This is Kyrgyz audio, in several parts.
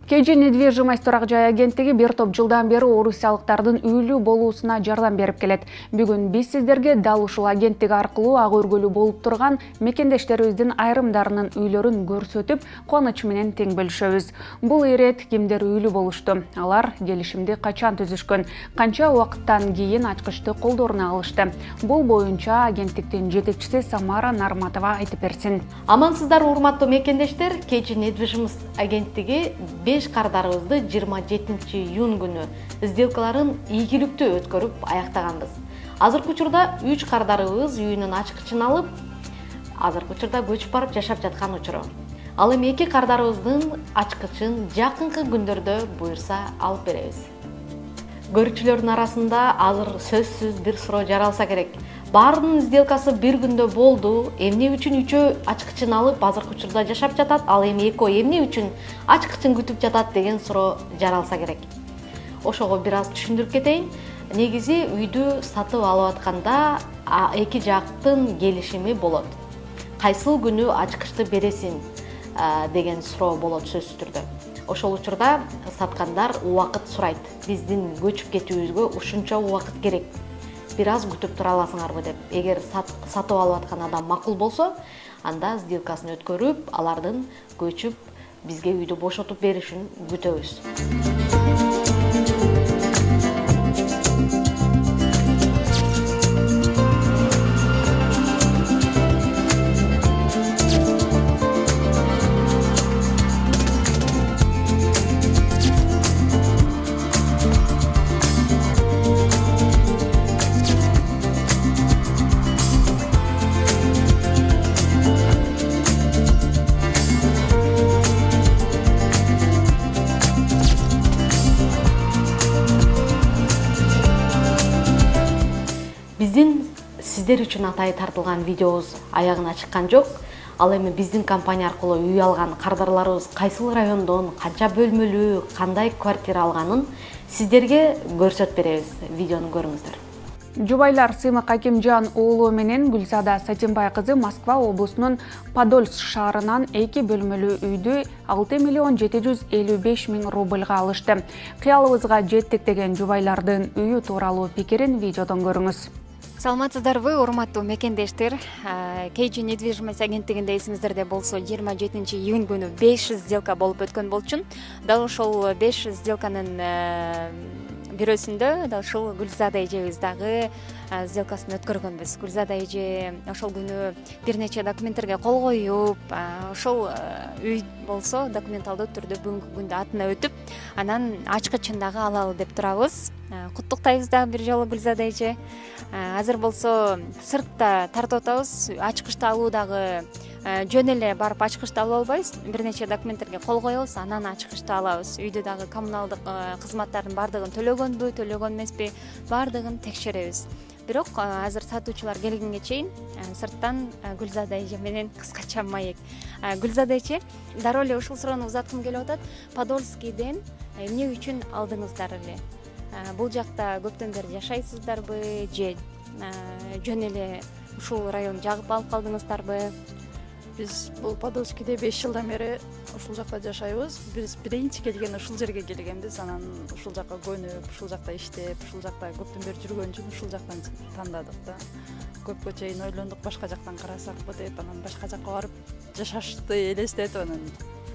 KG недвижимость турак жай агенттиги бир топ жылдан бери орусиялыктардын үйлүү болуусуна жардам берип келет. Бүгүн биз сиздерге дал ушул агенттик аркылуу ак өргүлүү болуп турган мекендештерибиздин айрымдарынын үйлөрүн көрсөтүп, кубаныч менен тең бөлүшөбүз. Бул ирет кимдер үйлүү болушту? Алар келишимди качан түзүшкөн? Канча убакыттан кийин ачкычты колдоруна алышты? Бул боюнча агенттиктин жетекчиси Самара Нарматова айтып берсин. Амансыздар, урматтуу мекендештер. KG недвижимость агенттиги 5 кардарыбызды 27 июнь күнү сделкаларын ийгиликтүү өткөрүп аяктаганбыз. Азыркы учурда 3 кардарыбыз үйүнүн ачкычын алып, азыркы учурда көчүп барып жашап жаткан учуру. Ал эми 2 кардарыбыздын ачкычын жакынкы күндөрдө буйрса алып беребиз. Көрүүчүлөрдүн арасында азыр сөзсүз бир суроо жаралса керек. Баарынын сделкасы бир күндө болду. Эмне үчүн үчөө ачкычын алып азыркы учурда жашап жатат, ал эми экөө эмне үчүн ачкычын күтүп жатат деген суроо жаралса керек. Ошого бир аз түшүндүрүп кетейин. Негизи үйдү сатып алып атканда эки жактын келишими болот. Кайсыл күнү ачкычты бересиң деген суроо болот сөзсүз түрдө. Ошол учурда саткандар убакыт сурайт. Биздин көчүп кетүүбүзгө ушунча убакыт керек. Бир аз күтүп тура аласыңарбы деп. Эгер сатып алып аткан адам макул болсо, анда сделкасын өткөрүп, алардын көчүп бизге үйдү бошотуп беришин күтөбүз. Биздин сиздер үчүн атайы тартылган видеобуз аягына чыккан жок. Ал эми биздин компания аркылуу үй алган кардарларыбыз кайсыл райондон, канча бөлмөлүү, кандай квартира алганын сиздерге көрсөтүп беребиз. Видеону көрүңүздөр. Жубайлар Сыймык Акимжан уулу менен Гүлзада Сатимбай кызы Москва облусунун Подольск шаарынан 2 бөлмөлүү үйдү 6 миллион 755 миң рубльга алышты. Кыялыбызга жеттик деген жубайлардын үйү тууралуу пикирин видеодон көрүңүз. Саламатсыздарбы, урматтуу мекендештер. KG недвижимость агенттигинде эсиңиздерде болсо 27 июнь күнү 500 сделка болуп өткөн болчу. Дал ошол 500 сделканын бирөөсүндө дал ушул Гүлзада эжебиз дагы сделкасын өткөргөнбүз. Гүлзада эже ошол күнү бир нече документтерге кол коюп, ошол үй болсо документалдуу түрдө бүгүнкү күндө атына өтүп, анан ачкычын дагы алалы деп турабыз. Куттуктайбыз дагы бир жолу Гүлзада эже. Азыр болсо сыртта тартып атабыз. Ачкычты алуу дагы жөн эле барып ачкычты алып албайбыз. Бир нече документтерге кол коебуз, анан ачкычты алабыз. Үйдө дагы коммуналдык кызматтардын бардыгын төлөгөнбү, төлөгөн эмеспи, бардыгын текшеребиз. Бирок азыр сатуучулар келгенге чейин сырттан Гүлзада эже менен кыскача маек. Гүлзада эже, дароо эле ушул суроону узаткым келип атат. Подольскийден эмне үчүн алдыңыздар эле? Бул жакта көптөн бери жашайсыздарбы же жөн эле ушул район жагып алып калдыңыздарбы? Биз бул Подольскийде 5 жылдан бери ушул жакта жашайбыз. Биз биринчи келген ушул жерге келгенбиз. Анан ушул жакка көнүп, ушул жакта иштеп, ушул жакта көптөн бери жүргөн үчүн ушул жактан тандадык да. Көпкө чейин ойлондук башка жактан карасакпы деп, анан башка жакка барып жашашты элестетип, анан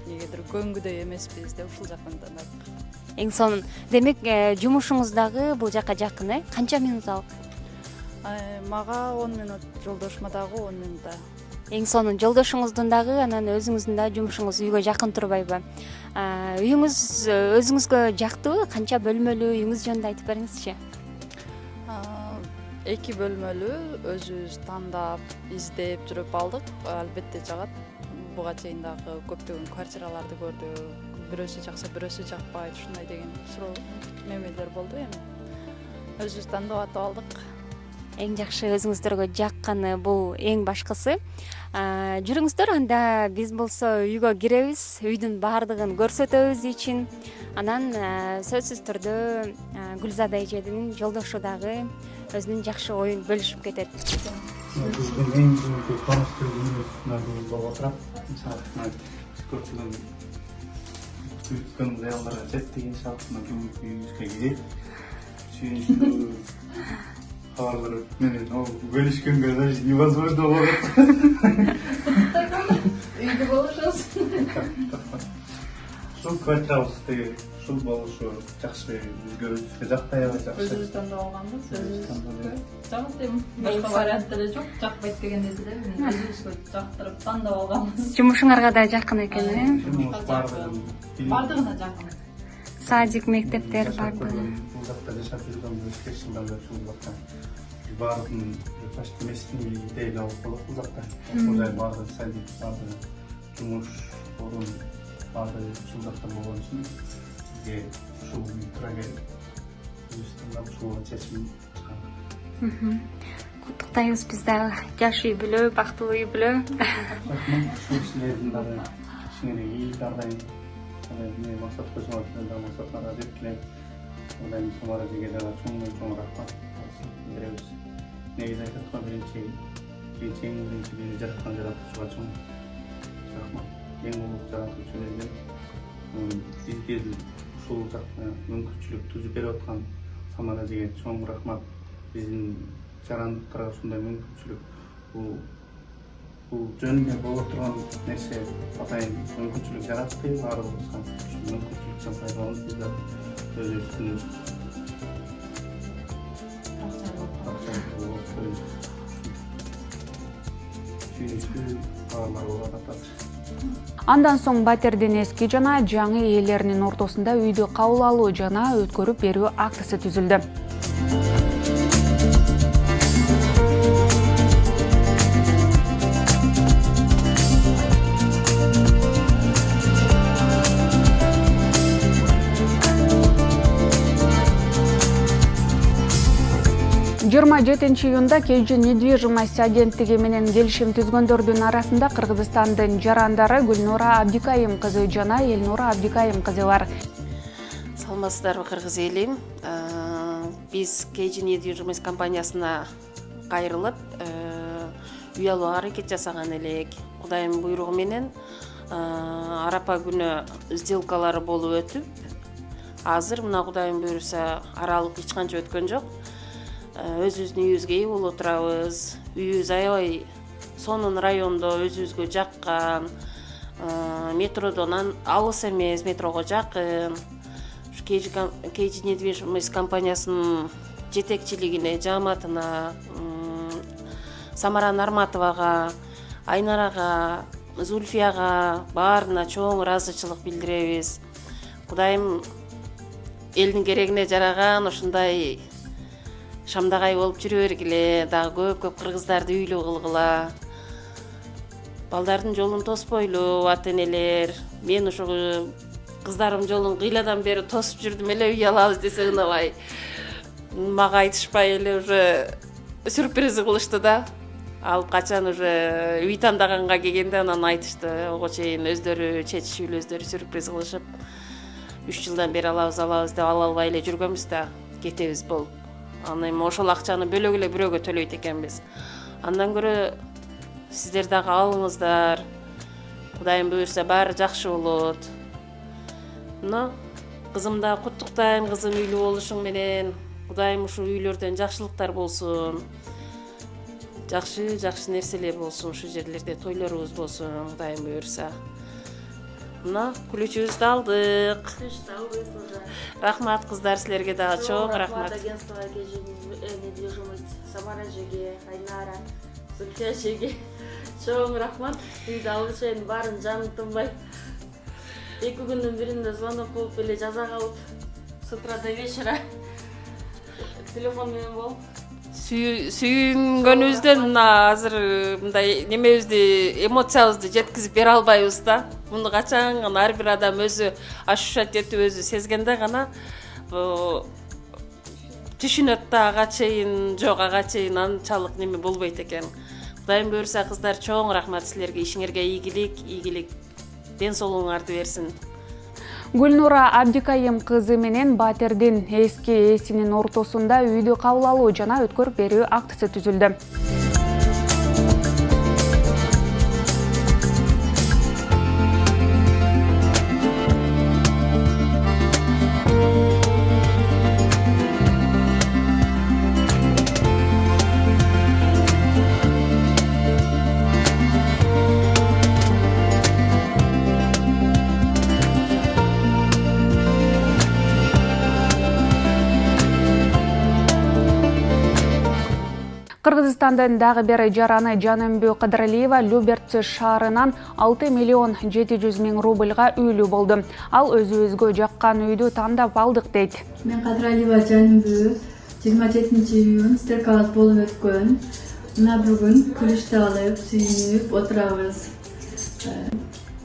негедир көнгүдөй эмеспиз деп ушул жактан тандадык. Эң сонун. Демек, жумушуңуз дагы бул жакка жакын, Канча минут алып? Мага 10 минут, жолдошума дагы 10 минут. Эң сонун. Жолдошуңуздун дагы, анан өзүңүздүн да жумушуңуз үйгө жакын турбайбы? Үйүңүз өзүңүзгө жактыбы? Канча бөлмөлүү үйүңүз жөнүндө айтып бериңизчи. 2 бөлмөлүү, өзүбүз тандап, издеп жүрүп алдык. Албетте жагат. Буга чейин дагы көптөгөн квартираларды көрдүк. Бирөөсү жакса, бирөөсү жакпайт, ушундай деген суроо мемелер болду эми. Өзүбүз тандап атып алдык. Эң жакшы өзүңүздөргө жакканы бул эң башкысы. Жүрүңүздөр, анда биз болсо үйгө киребиз, үйдүн баардыгын көрсөтөбүз үчүн. Анан сөзсүз түрдө Гүлзада эженин жолдошу дагы өзүнүн жакшы оюн бөлүшүп кетет. Биздин эң көп таныштыруу болуп атат. Мисалы, көптөгөн өткеніміз аялдарға жетті иншалла бүгінгі үйімізге келейік. Сүйінішті хабарлар менен бөлүшкөнгө даже невозможно болот. Үйдө болушубуз. Ушул квартирабызды ушул болушу жакшы, бизге өзүбүзгө жактай аябай жакшы. Өзүбүз тандап алганбыз. Жакты эми башка вариант деле жок. Жакпайт дегенде деле өзүбүзгө жактырып тандап алганбыз. Жумушуңарга да жакын экен, Бардыгына жакын. Садик, мектептер барды. Бул жакта жашап жүргөнбүз, 5 жылдан бери ушул жакта. Бардын почти местный дейл алып болот бул жакта. Ошол жай барды садик, барды жумуш, орун барды ушул жакта болгон үчүн бизге ушул үй тура келип, өзүбүздөн ушул чечим чыккан. Куттуктайбыз биз дагы жаш үй бүлө, бактылуу үй бүлө. Ушул силердин дагы ишиңерге ийгилик ар дайым. Ne maksat koşmak için de maksatlara жеткилеп, одан Самара эжеге дагы чоң рахмат. Беребиз. Негизи айтканда биринчи жараткан жаратуучуга чоң рахмат. Эң улуу жаратуучу эже бизге ушул жакта мүмкүнчүлүк түзүп берип аткан Самара эжеге чоң рахмат. Биздин жарандыктарга ушундай мүмкүнчүлүк бул жөнүндө болуп турган нерсе атайын мүмкүнчүлүк жаратты, баарыбызга ушул мүмкүнчүлүктөн пайдаланып биз өзүбүздүн Андан соң батирдин эски жана жаңы ээлеринин ортосунда үйдү кабыл алуу жана өткөрүп берүү актысы түзүлдү. Жыйырма 7 июнда KG недвижимость агенттиги менен келишим түзгөндөрдүн арасында Кыргызстандын жарандары Гүлнура Абдикайым кызы жана Элнура Абдикайым кызы бар. Саламатсыздарбы кыргыз элим. Биз KG недвижимость компаниясына кайрылып, үй алууга аракет жасаган элек. Кудайдын буйругу менен арапа күнү сделкалары болуп өтүп, азыр мына Кудайдын буйруса аралык эч канча өткөн жок. Өзүбүздүн үйүбүзгө ээ болуп турабыз. Үйүбүз аябай сонун райондо, өзүбүзгө жаккан, метродон алыс эмес, метрого жакын. KG недвижимость компаниясынын жетекчилигине, жааматына, Самара Нарматовага, Айнарага, Зульфияга баарына чоң ыраазычылык билдиребиз. Кудайым элдин керегине жараган ушундай шамдагай болуп жүрө бергиле, дагы көп кыргыздарды үйлүү кылгыла. Балдардын жолун тоспойлу, ата-энелер. Мен ушу кыздарым жолун кыйладан бери тосуп жүрдүм эле, үй алабыз десе ынабай. Мага айтышпай эле уже сюрприз кылышты да. Алып качан уже үй тандаганга келгенде анан айтышты. Ого чейин өздөрү чечишип, өздөрү сюрприз кылышып, 3 жылдан бери алабыз деп ала албай эле жүргөнбүз да, кетебиз болуп. Анан ошол акчаны бөлөк эле бирөөгө төлөйт экенбиз. Андан көрө сиздер дагы алыңыздар. Кудайым буйруса баары жакшы болот. Кызым да куттуктайм, кызым үйлүү болушуң менен. Кудайым ушул үйлөрдөн жакшылыктар болсун. Жакшы нерселер болсун, ушу жерлерде тойлорубуз болсун, Кудайым буйруса. Күлүүчүбүздү алдык. Рахмат кыздар, силерге дагы чоң рахмат. Агентство KG недвижимость Самара эжеге, Айнара, Зульфия эжеге чоң рахмат. Үйдү алышайын баарын жаным тынбай. 2 күндүн биринде звонок болуп эле жаза калып, с утра до вечера телефон менен болуп. Сүйүнгөнүбүздөн азыр мындай немебизди, эмоциябызды жеткизип бере албайбыз да. Муну качан гана ар бир адам өзү ощущать этип, өзү сезгенде гана түшүнөт да, ага чейин жок, ага чейин анчалык неме болбойт экен. Кудайым буйруса кыздар, чоң рахмат силерге, ишиңерге ийгилик, ден соолугуңарды берсин. Гүлнура Абдикайым кызы менен батирдин эски ээсинин ортосунда үйдү кабыл алуу жана өткөрүп берүү актысы түзүлдү. Кыргызстандын дагы бир жараны Жанымбү Кыдыралиева Люберцы шаарынан 6 миллион 700 миң рубльга үйлүү болду. Ал өзүбүзгө жаккан үйдү тандап алдык дейт. Мен Кыдыралиева Жанымбү 27-июнь стеркабыз болуп өткөн. Мына бүгүн күлүштү алып, сүйүнүп отурабыз.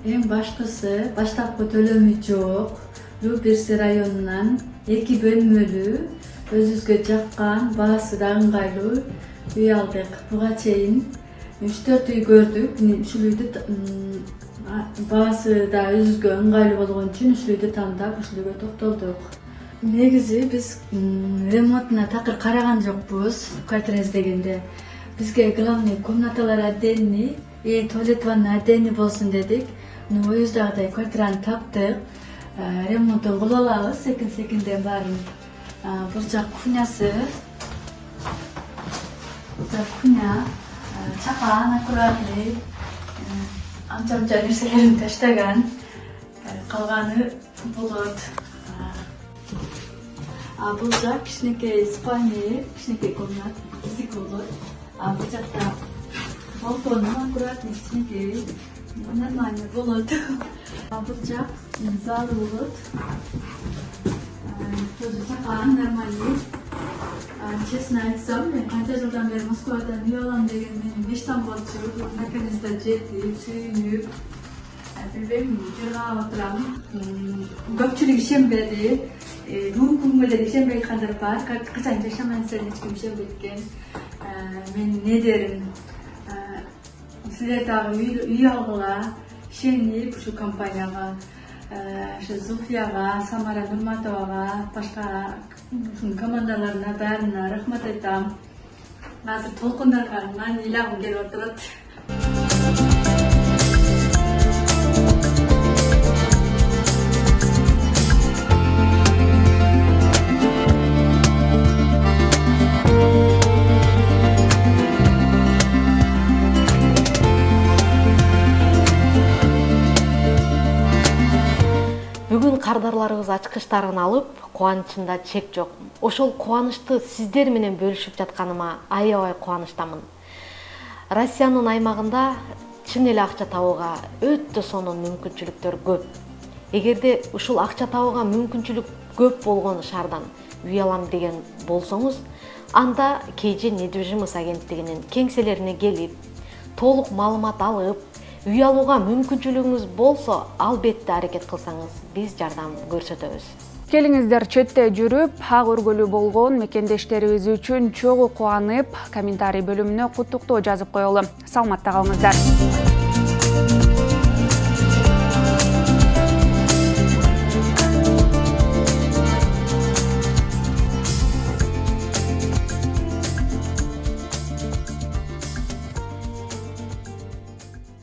Эң башкысы баштапкы төлөмү жок. Люберцы районунан 2 бөлмөлүү, өзүбүзгө жаккан, баасы да ыңгайлуу үй алдык. Буга чейин 3-4 үй көрдүк. Ушул үйдү баасы да өзүбүзгө ыңгайлуу болгон үчүн ушул үйдү тандап, ушул үйгө токтолдук. Негизи биз ремонтуна такыр караган жокпуз. Квартира издегенде бизге главный комнаталар отдельный, туалет ванна отдельный болсун дедик. Оюздагыдай квартираны таптык. Ремонтун кыла алабыз, секин-секинден баарын. Бул жак кухнясы. Кухня чакан, аккуратный. Анча-мынча нерселерин таштаган. Калганы болот. Бул жак кичинекей спальня, кичинекей комнат, издик болот. Бул жакта балкону аккуратный, кичинекей, нормальный болот. Бул жак залы болот. Тоже чакан, нормальный. Честно айтсам, мен канча жылдан бери Москвадан үй алам деген менин мечтам болчу. Наконец-то жетип, сүйүнүп, билбейм, жыргап отурам. Көпчүлүк ишенбеди. Бүгүнкү күндө ишенбей аткандар бар. Качан жашамайсың, эч ким ишенбейт экен. Мен не дерим? Силер дагы үй алгыла, ишенип ушу компанияга, Зульфияга, Самара Нурматовага, башка командаларына баарына рахмат айтам. Азыр толкундаргандан ыйлагым келип отурат. Бүгүн кардарларыбыз ачкычтарын алып, кубанычымда чек жок. Ошол кубанычты сиздер менен бөлүшүп жатканыма аябай кубанычтамын. Россиянын аймагында чын эле акча табууга өтө сонун мүмкүнчүлүктөр көп. Эгерде ушул акча табууга мүмкүнчүлүк көп болгон шаардан үй алам деген болсоңуз, анда KG недвижимость агенттигинин кеңселерине келип, толук маалымат алып, үй алууга мүмкүнчүлүгүңүз болсо, албетте аракет кылсаңыз, биз жардам көрсөтөбүз. Келиңиздер четте жүрүп, ак өргөлүү болгон мекендештерибиз үчүн чогуу кубанып, комментарий бөлүмүнө куттуктоо жазып коелу. Саламатта калыңыздар.